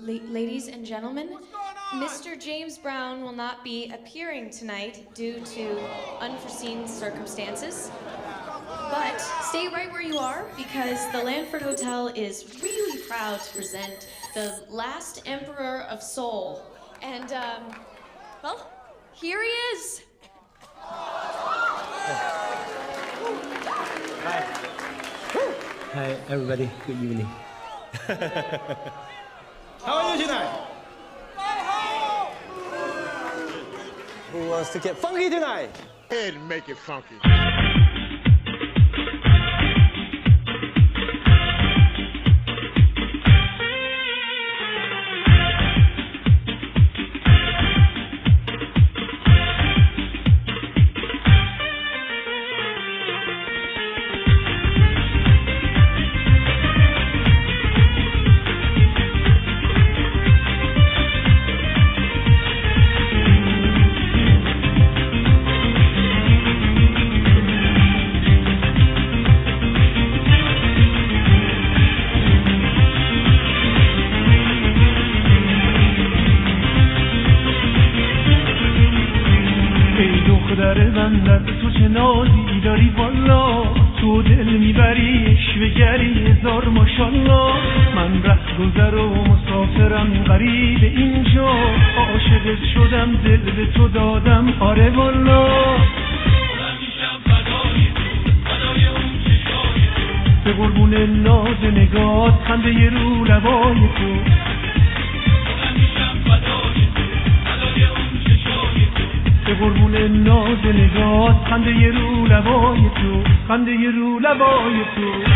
Ladies and gentlemen, Mr. James Brown will not be appearing tonight due to unforeseen circumstances. But stay right where you are because the Lanford Hotel is really proud to present the last Emperor of Soul. And, well, here he is. Hi, everybody. Good evening. How are you tonight? Who wants to get funky tonight? Go ahead and make it funky. من در تو چه نازی داری والا تو دل میبری عشوه‌گری هزار ماشالله من ره گذر و مسافرم غریب اینجا عاشقت شدم دل به تو دادم آره والا به قربون ناز نگات خنده رو لبای تو به قربون ناز نگات خنده رو لبای تو خنده رو لبای تو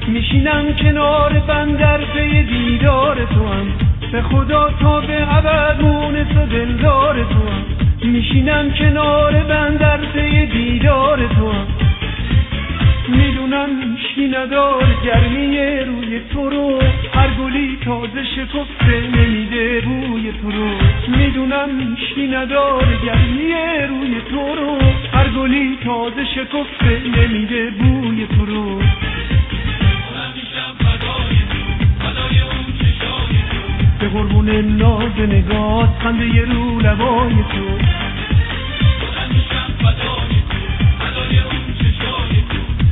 میشینم کنار بندر پی دیدار تو هم به خدا تا به ابد مونس و دلدار تو هم میشینم کنار بندر پی دیدار تو هم میدونم هیچکی ندار گرمی روی تو رو هر گلی تازه شکفته نمیده بوی تو رو میدونم هیچکی ندار گرمی روی تو رو هر گلی تازه شکفته نمیده بوی تو رو به قربون ناز نگات خنده رو لبای تو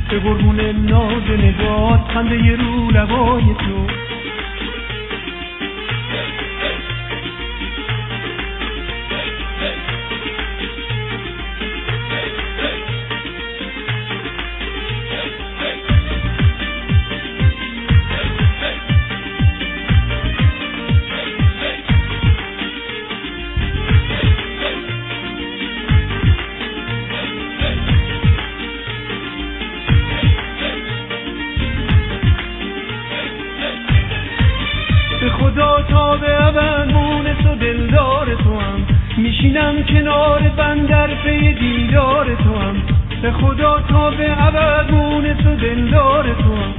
به قربون ناز نگات خنده رو لبای تو خدا تا به ابد مونس و دلدار تو هم میشینم کنار بندر پی دیدار تو هم به خدا تا به ابد مونس و دلدار تو هم